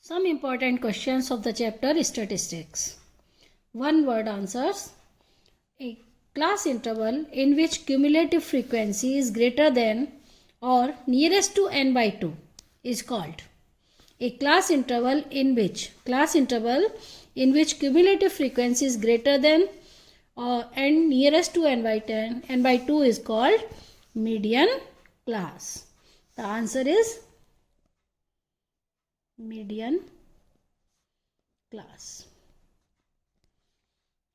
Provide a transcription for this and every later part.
Some important questions of the chapter Statistics. One word answers. A class interval in which cumulative frequency is greater than or nearest to n by 2 is called. A class interval in which cumulative frequency is greater than or and nearest to n by 2 is called median class. The answer is median class.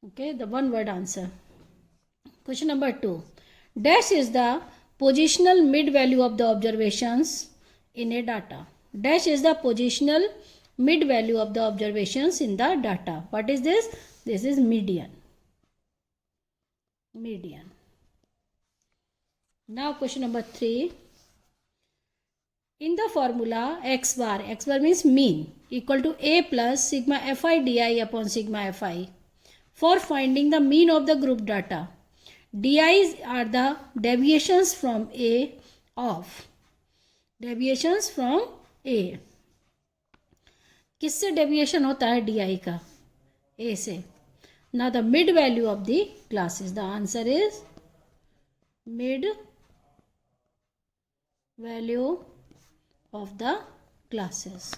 Okay, the one word answer. Question number 2. Dash is the positional mid value of the observations in a data. Dash is the positional mid value of the observations in the data. What is this? This is median. Median. Now question number 3. In the formula x bar means mean, equal to a plus sigma fi di upon sigma fi. For finding the mean of the group data, di's are the deviations from A of. Deviations from A. किससे deviation होता है di का? A से. Now the mid value of the classes. The answer is mid value of the classes.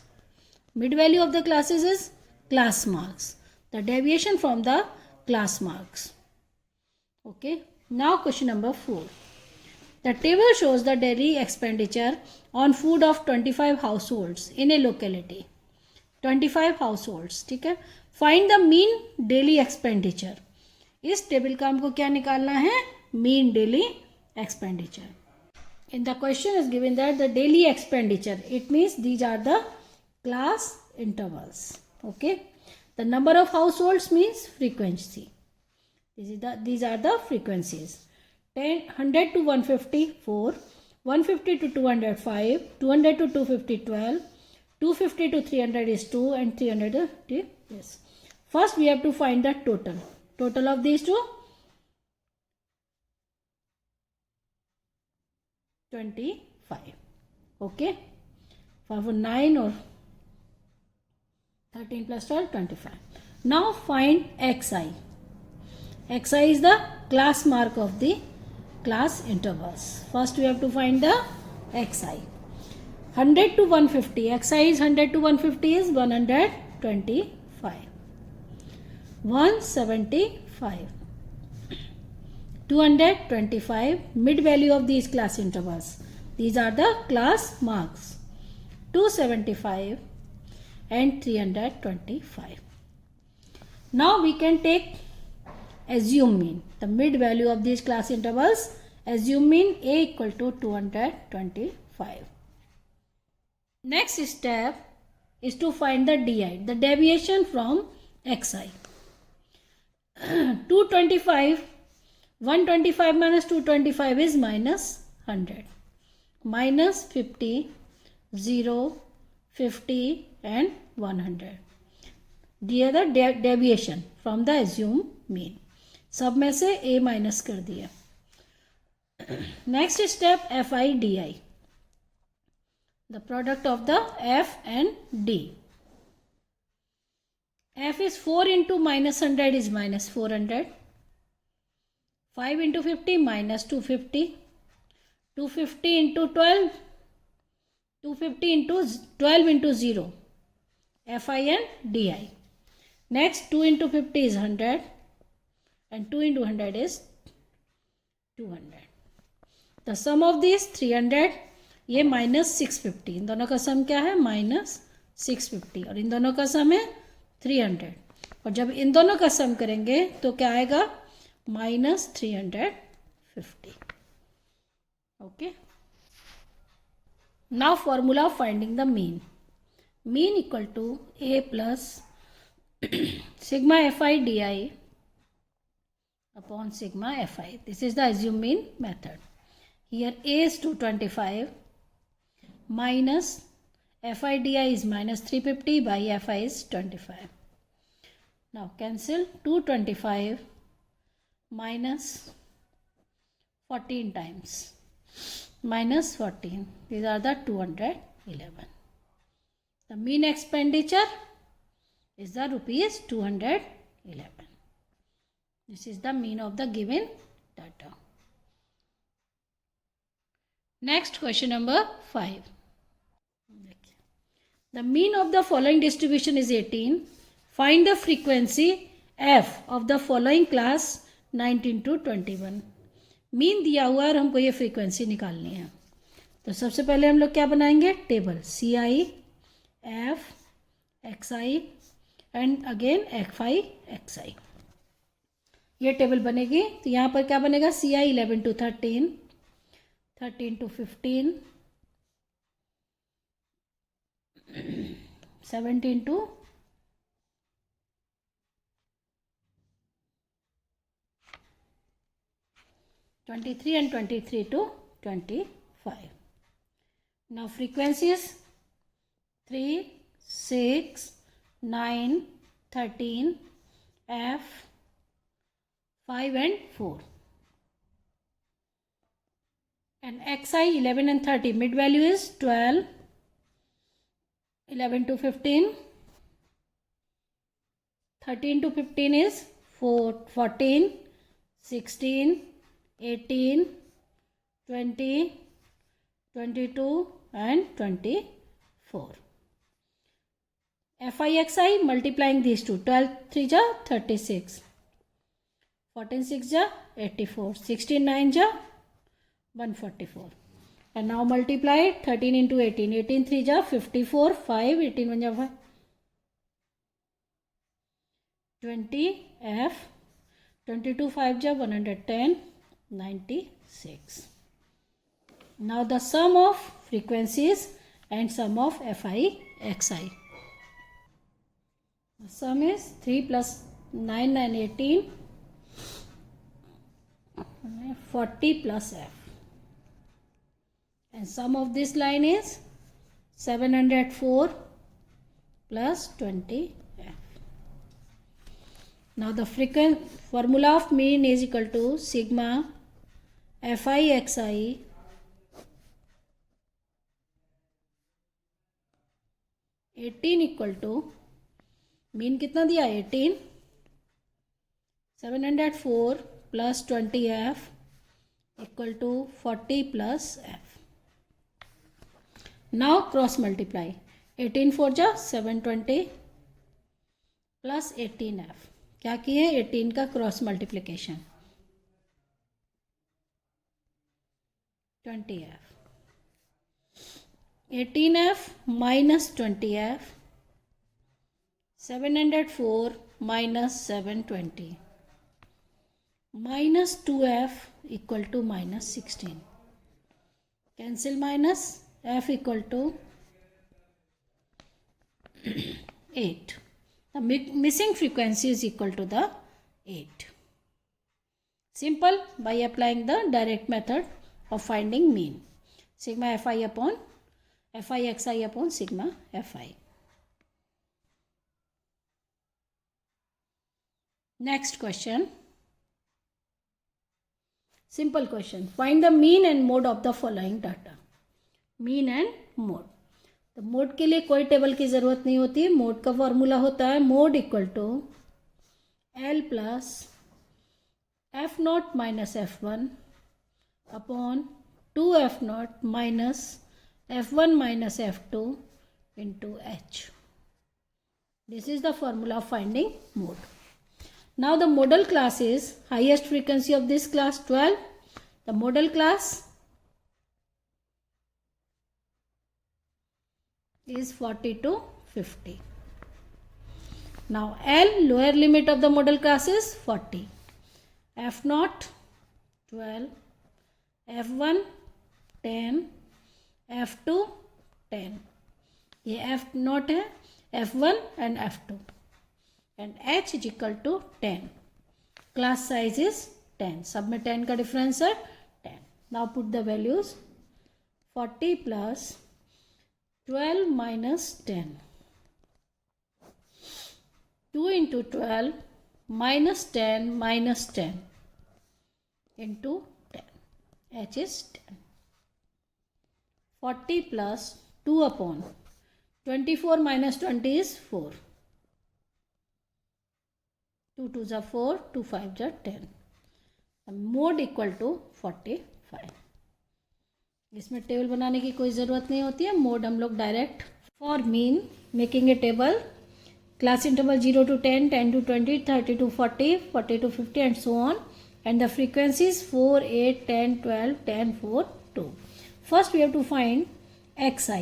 Mid value of the classes is class marks. The deviation from the class marks. Okay. Now question number 4. The table shows the daily expenditure on food of 25 households in a locality. 25 households. ठीक है. Find the mean daily expenditure. इस table का हमको क्या निकालना है? Mean daily expenditure. In the question is given that the daily expenditure, it means these are the class intervals. Okay. The number of households means frequency. These are the frequencies. 100 to 150, 4. 150 to 200, 5. 200 to 250, 12. 250 to 300 is 2 and 300 is yes. First we have to find the total. Total of these two? 25. Okay. For 9 or 13 plus 12, 25. Now find xi. Xi is the class mark of the class intervals. First we have to find the xi. 100 to 150. Xi is 100 to 150 is 125. 175. 225. Mid value of these class intervals. These are the class marks. 275 and 325. Now we can take assume mean. The mid value of these class intervals. Assume mean A equal to 225. Next step is to find the di, the deviation from xi. 225, 125 minus 225 is minus 100. Minus 50, 0, 50 and 100. These are the deviation from the assume mean. सब में से a minus कर दिया. Next step fi di. The product of the f and d. F is 4 into minus 100 is minus 400. 5 into 50 minus 250. 250 into 12. 250 into 12 into 0. Fi and di. Next 2 into 50 is 100. And 2 into 100 is 200. The sum of these 300. ये minus 650. इन दोनों का सम क्या है? Minus 650. और इन दोनों का सम है 300. और जब इन दोनों का सम करेंगे तो क्या आएगा? Minus 350. Okay. Now formula of finding the mean. Mean equal to a plus sigma fi di upon sigma fi. This is the assume mean method. Here a is 225 minus fi di is minus 350 by fi is 25. Now cancel 225 minus 14 times minus 14. These are the 211. The mean expenditure is the rupees 211. This is the mean of the given data. Next, question number 5. The mean of the following distribution is 18. Find the frequency f of the following class 19 to 21. Mean दिया हुआ है और हमको ये frequency निकालनी है. तो सबसे पहले हम लोग क्या बनाएंगे, table c i f x i and again f i x i. ये टेबल बनेगी. तो यहाँ पर क्या बनेगा, सी आई 11 to 13, 13 to 15, 17 to 23 and 23 to 25. Now frequencies 3, 6, 9, 13, F, 5 and 4. And XI 11 and 30, mid value is 12, 11 to 15, 13 to 15 is 14, 16, 18, 20, 22 and 24. FIXI multiplying these two, 12 3 ja 36, 14 6 ja 84, 16 9 ja 144. And now multiply 13 into 18, 18 3 ja 54, 5, 18 1 ja 5, 20 F, 22 5 ja 110, 96. Now the sum of frequencies and sum of FIXI. The sum is 3 plus 9 9 18, 40 plus F. And sum of this line is 704 plus 20 F. Now the formula of mean is equal to sigma FIXI equal to mean कितना दिया 18, 704 plus 20 F equal to 40 plus F. Now cross multiply 18 4 जा 720 plus 18 F. क्या किए 18 का cross multiplication 20F, 18F minus 20F, 704 minus 720 minus 2F equal to minus 16. Cancel minus, F equal to 8. The missing frequency is equal to the 8. Simple, by applying the direct method of finding mean. Sigma Fi upon Fixi upon sigma Fi. Next question. Simple question. Find the mean and mode of the following data. Mean and mode. तो mode के लिए कोई table की ज़रूरत नहीं होती है. Mode का फॉर्मूला होता है mode equal to L plus F naught minus F1 upon 2F0 minus F1 minus F2 into H. This is the formula of finding mode. Now the modal class is highest frequency of this class 12. The modal class is 40 to 50. Now L, lower limit of the modal class is 40. F0 12, F1 10, F2 10. ये F0 है, F1 and F2. And H is equal to 10. Class size is 10. सब में 10 का difference है 10. Now put the values. 40 plus 12 minus 10. 2 into 12 minus 10 minus 10 into 10. H is 10. 40 plus 2 upon 24 minus 20 is 4. 2 2s are 4, 2 5s are 10. Mode equal to 45. इसमें table बनाने की कोई ज़रूरत नहीं होती है, मोड हम लोग direct. For mean making a table, class interval 0 to 10, 10 to 20, 30 to 40, 40 to 50 and so on, and the frequencies 4, 8, 10, 12, 10, 4, 2. First we have to find xi.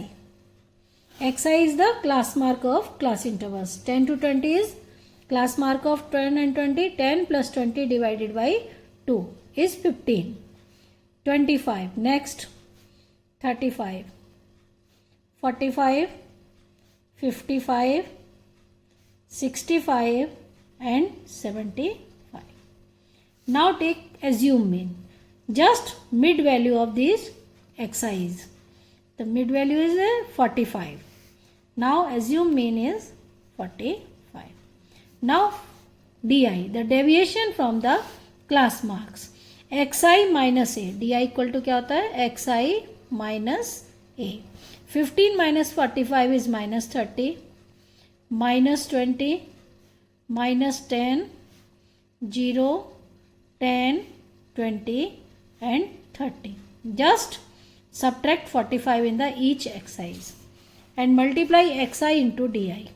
Xi is the class mark of class intervals. 10 to 20 is class mark of 10 and 20. 10 plus 20 divided by 2 is 15. 25. Next 35, 45, 55, 65 and 75. Now take assume mean. Just mid value of these xi's. The mid value is 45. Now assume mean is 45. Now di, the deviation from the class marks. xi minus a. di equal to क्या होता है? xi minus a. 15 minus 45 is minus 30. minus 20, minus 10, 0, 10, 20 and 30. Just subtract 45 in the each x's and multiply xi into di.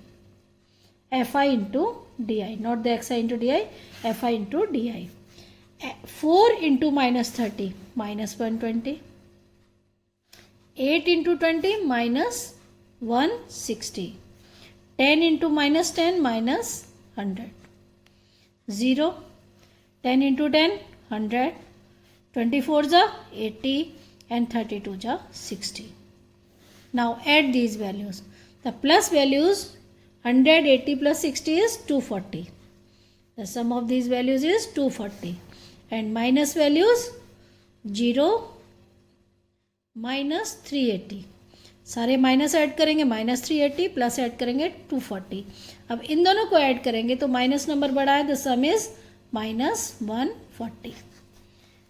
fi into di, not the xi into di, fi into di. 4 into minus 30, minus 120. 8 into 20, minus 160. 10 into minus 10, minus 100. 0. 10 into 10, 100. 24 is 80 and 32 is 60. Now add these values. The plus values 100, 80 plus 60 is 240. The sum of these values is 240. And minus values 0, minus 380. सारे minus add करेंगे, minus 380 plus add करेंगे 240. अब इन दोनों को add करेंगे तो minus number बड़ा है, the some is minus 140.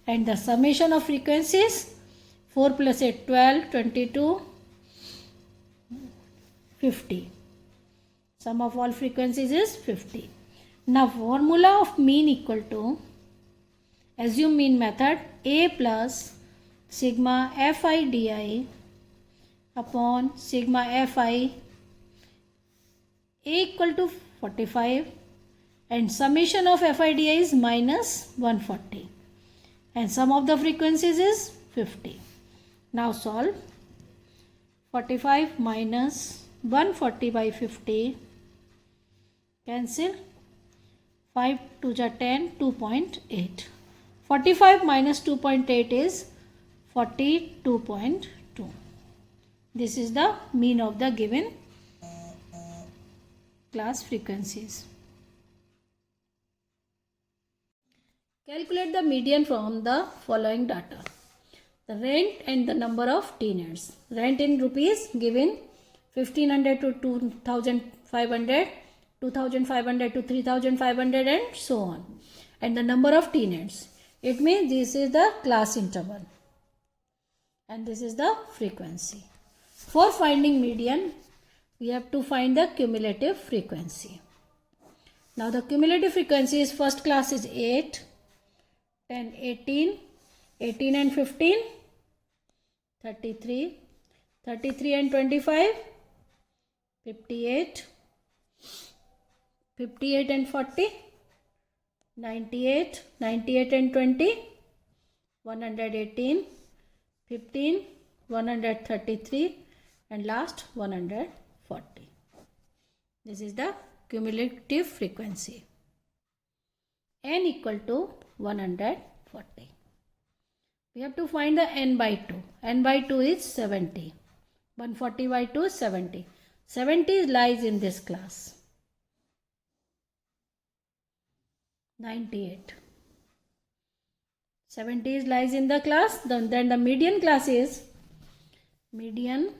And the summation of frequencies 4 plus 8 12, 22, 50. Sum of all frequencies is 50. Now formula of mean equal to, assume mean method, a plus sigma fi di upon sigma fi, a equal to 45 and summation of fi di is minus 140 and sum of the frequencies is 50. Now solve. 45 minus 140 by 50 cancel. 5 2 ja 10, 2.8. 45 minus 2.8 is 42.2. This is the mean of the given class frequencies. Calculate the median from the following data. The rent and the number of tenants. Rent in rupees given 1500 to 2500, 2500 to 3500 and so on. And the number of tenants. It means this is the class interval and this is the frequency. For finding median, we have to find the cumulative frequency. Now the cumulative frequency is first class is 8, 10, 18, 18 and 15, 33, 33 and 25, 58, 58 and 40, 98, 98 and 20, 118, 15, 133 and last 140. This is the cumulative frequency. N equal to 140. We have to find the n by 2. N by 2 is 70. 140 by 2 is 70. 70 lies in this class. 98. 70 lies in the class. Then the median class is median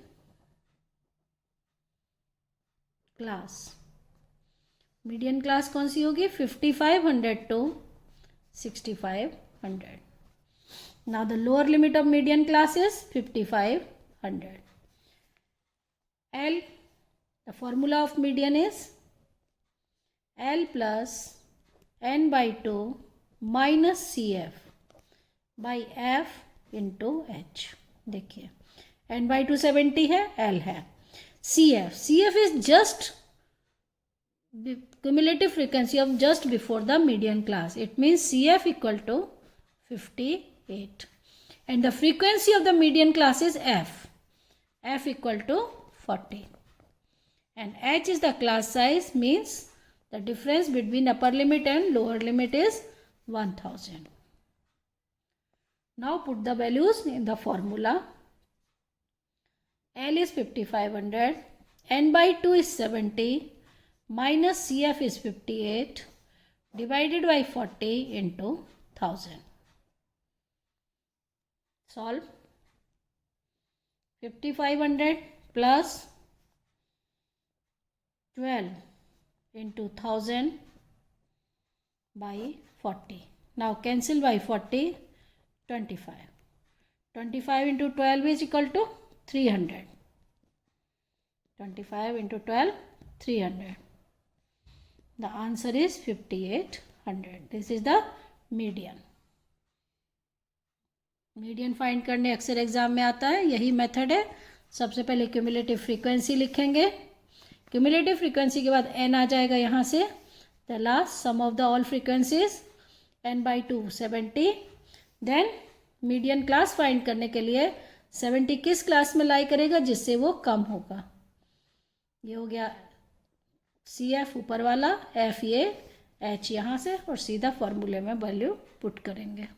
class. Median class कौन सी होगी? 5500 to 6500. Now the lower limit of median class is 5500. L The formula of median is L plus n by 2 minus CF by F into H. देखिए n by 2 70 है, L है. CF is just the cumulative frequency of just before the median class. It means CF equal to 58. And the frequency of the median class is F equal to 40. And H is the class size, means the difference between upper limit and lower limit is 1000. Now put the values in the formula. L is 5500, n by 2 is 70, minus CF is 58, divided by 40 into 1000. Solve. 5500 plus 12 into 1000 by 40. Now cancel by 40, 25. 25 into 12 is equal to 300. 25 into 12, 300. The answer is 5800. This is the median. Median find करने अक्सर exam में आता है, यही method है. सबसे पहले cumulative frequency लिखेंगे. क्यूमुलेटिव फ्रीक्वेंसी के बाद एन आ जाएगा यहाँ से. The last sum of the all frequencies n by 2 70. Then median class find करने के लिए 70 किस क्लास में लाई करेगा जिससे वो कम होगा. ये हो गया CF ऊपर वाला, F ये, H यहाँ से, और सीधा फॉर्मूले में वैल्यू पुट करेंगे.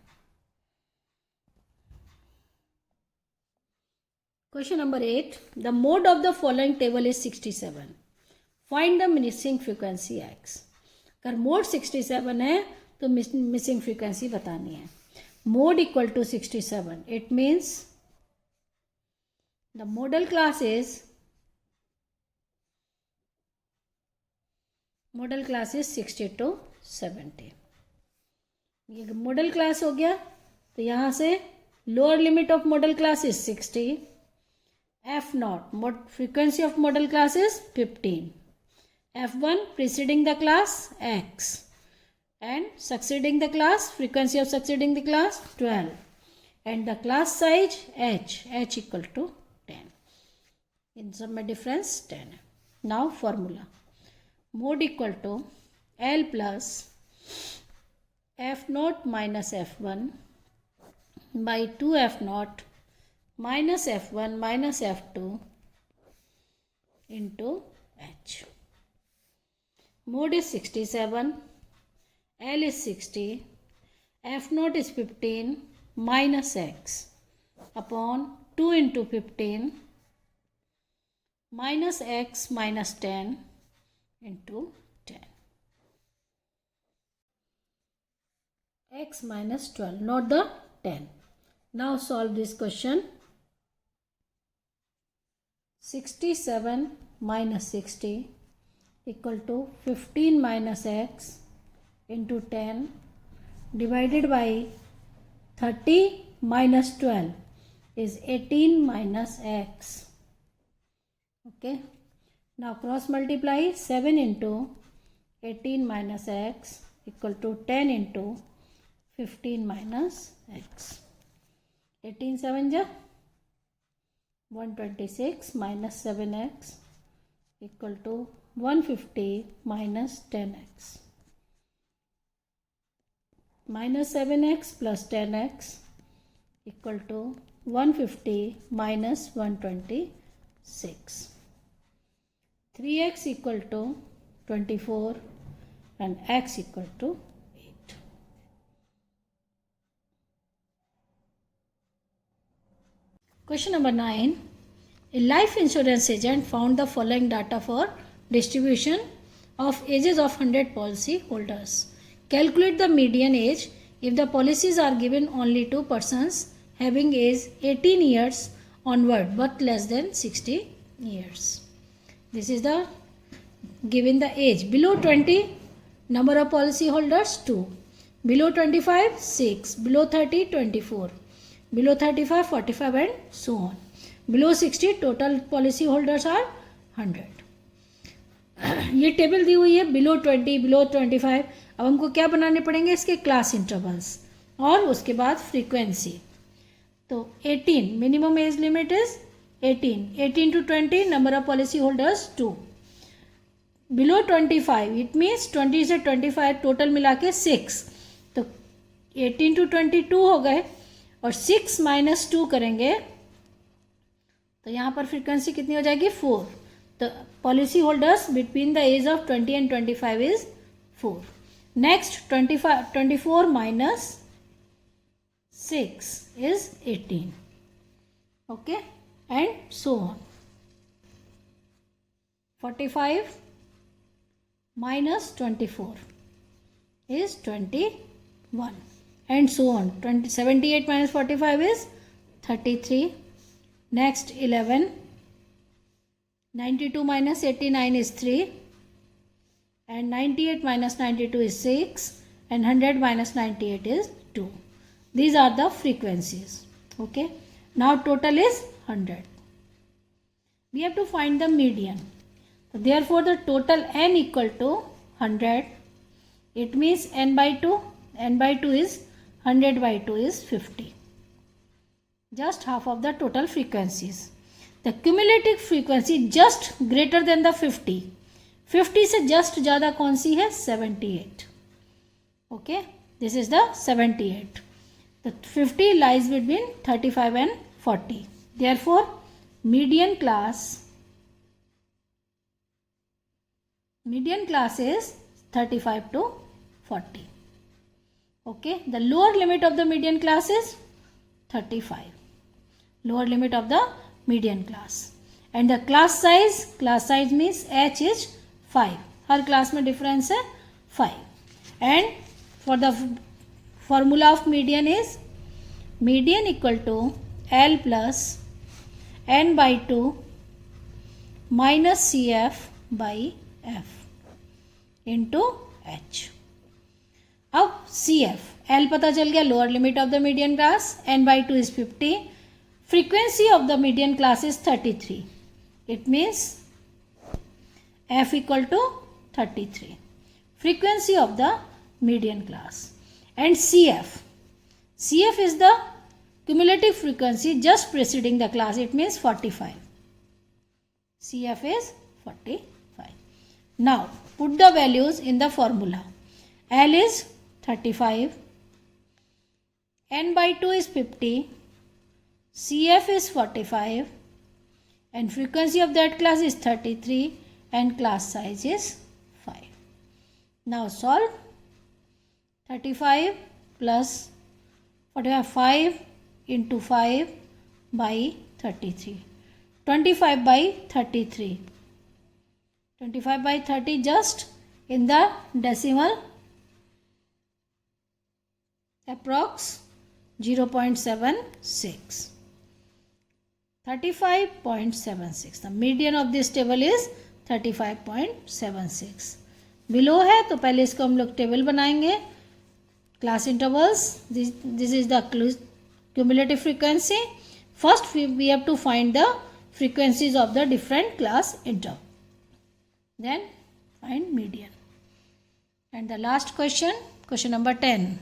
Question number 8. The mode of the following table is 67. Find the missing frequency x. अगर मोड 67 है तो मिसिंग फ्रीक्वेंसी बतानी है. Mode equal to 67. It means the modal class is 60 to 70. ये मॉडल क्लास हो गया तो यहाँ से lower limit of model class is 60. F naught, frequency of model class is 15. F1 preceding the class x, and succeeding the class, frequency of succeeding the class 12, and the class size h equal to 10. In सब में difference 10. Now formula. Mode equal to L plus F naught minus F1 by 2 F naught minus F1 minus F2 into H. Mode is 67, L is 60, F naught is 15 minus X upon 2 into 15 minus X minus 10 into 10. X minus 12, not the 10. Now solve this question. 67 minus 60 equal to 15 minus x into 10 divided by 30 minus 12 is 18 minus x. Okay. Now cross multiply 7 into 18 minus x equal to 10 into 15 minus x. 18 7 ja 126 minus 7x equal to 150 minus 10x. Minus 7x plus 10x equal to 150 minus 126. 3x equal to 24 and x equal to 8. Question number 9. A life insurance agent found the following data for distribution of ages of 100 policy holders. Calculate the median age if the policies are given only to persons having age 18 years onward but less than 60 years. This is the given the age. Below 20, number of policy holders 2. Below 25, 6. Below 30, 24. Below 35, 45 and so on. Below 60, total policy holders are 100. ये table दी हुई है below 20, below 25. अब हमको क्या बनाने पड़ेंगे, इसके class intervals और उसके बाद फ्रीक्वेंसी. तो 18 minimum age limit is 18 to 20 number of policy holders 2. Below 25 it means 20 से 25 टोटल मिला के 6. तो 18 to 22 हो गए और 6 - 2 करेंगे तो यहाँ पर फ्रीक्वेंसी कितनी हो जाएगी 4. तो policy holders between the age of 20 and 25 is 4. Next 24 minus 6 is 18. Okay, and so on. 45 minus 24 is 21, and so on. 78 minus 45 is 33. Next 11. 92 minus 89 is 3, and 98 minus 92 is 6, and 100 minus 98 is 2. These are the frequencies. Okay, now total is 100. We have to find the median. So therefore the total n equal to 100. It means n by 2. n by 2 is 100 by 2 is 50. Just half of the total frequencies. The cumulative frequency just greater than the 50. 50 से just ज़्यादा कौन सी है 78. Okay, this is the 78. The 50 lies between 35 and 40. Therefore, median class is 35 to 40. Okay, the lower limit of the median class is 35. Lower limit of the median class. And the class size means H is 5. Her class में difference है 5. And for the formula of median is median equal to L plus n by 2 minus CF by F into H. अब CF, L पता चल गया, lower limit of the median class, n by 2 is 50. Frequency of the median class is 33. It means F equal to 33. Frequency of the median class. And CF is the cumulative frequency just preceding the class. It means 45. CF is 45. Now put the values in the formula. L is 35. N by 2 is 50. CF is 45 and frequency of that class is 33 and class size is 5. Now solve. 35 plus 5 into 5 by 33. 25 by 33. 25 by 30 just in the decimal approx 0.76. 35.76. The median of this table is 35.76. Below है तो पहले इसको हम लोग table बनाएंगे. Class intervals. This is the cumulative frequency. First we have to find the frequencies of the different class interval. Then find median. And the last question number 10.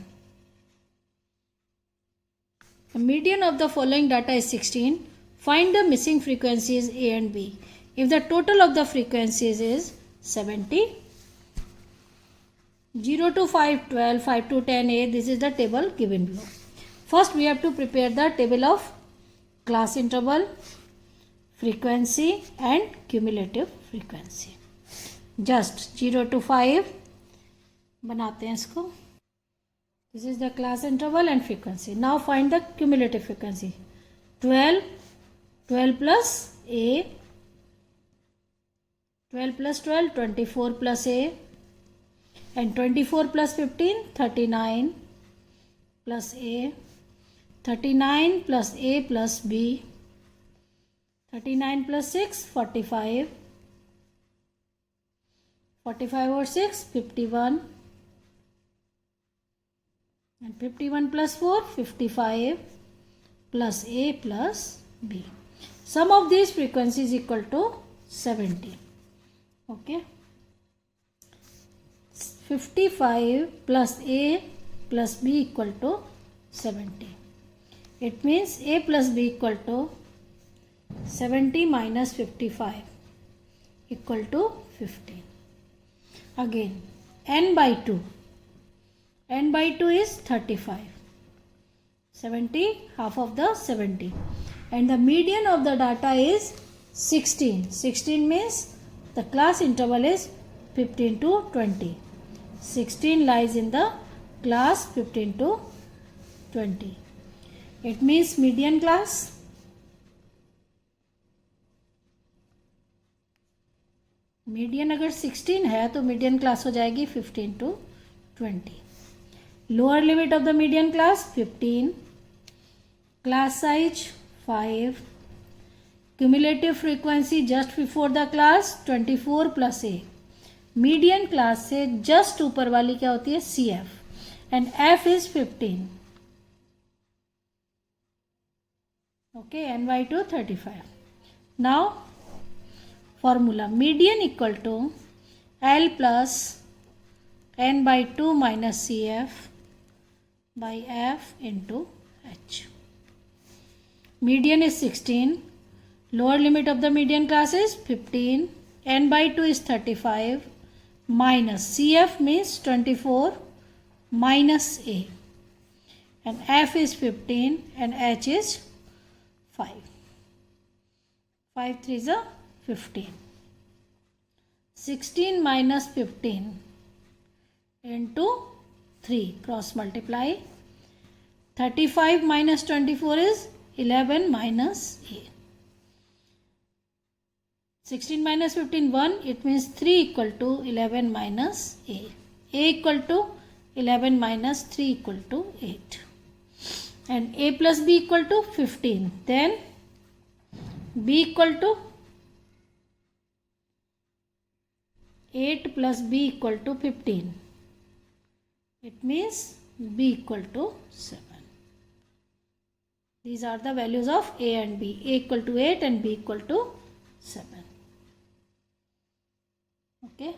The median of the following data is 16. Find the missing frequencies A and B. If the total of the frequencies is 70, 0 to 5, 12, 5 to 10 A, this is the table given below. First we have to prepare the table of class interval, frequency and cumulative frequency. Just 0 to 5 बनाते हैं इसको. This is the class interval and frequency. Now find the cumulative frequency. 12 plus A, 12 plus 12, 24 plus A, and 24 plus 15, 39 plus A, 39 plus A plus B, 39 plus 6, 45, 45 over 6, 51, and 51 plus 4, 55, plus A plus B. Sum of these frequencies equal to 70. Okay. 55 plus A plus B equal to 70. It means A plus B equal to 70 minus 55 equal to 15. Again, n by 2. n by 2 is 35. 70, half of the 70. And the median of the data is 16. 16 means the class interval is 15 to 20. 16 lies in the class 15 to 20. It means median class. Median अगर 16 है तो median class हो जाएगी 15 to 20. Lower limit of the median class 15. Class size 5. Cumulative frequency just before the class 24 plus A. Median class से just ऊपर वाली क्या होती है CF and F is 15. Okay, n by 2 35. Now formula median equal to L plus n by 2 minus CF by F into H. Median is 16. Lower limit of the median class is 15. N by 2 is 35 minus CF means 24 minus A. And F is 15 and H is 5. 5 3 is a 15. 16 minus 15 into 3 cross multiply. 35 minus 24 is 11 minus A. 16 minus 15 1, it means 3 equal to 11 minus A. A equal to 11 minus 3 equal to 8. And A plus B equal to 15. Then B equal to 8 plus B equal to 15. It means B equal to 7. These are the values of A and B. A equal to 8 and B equal to 7. Okay.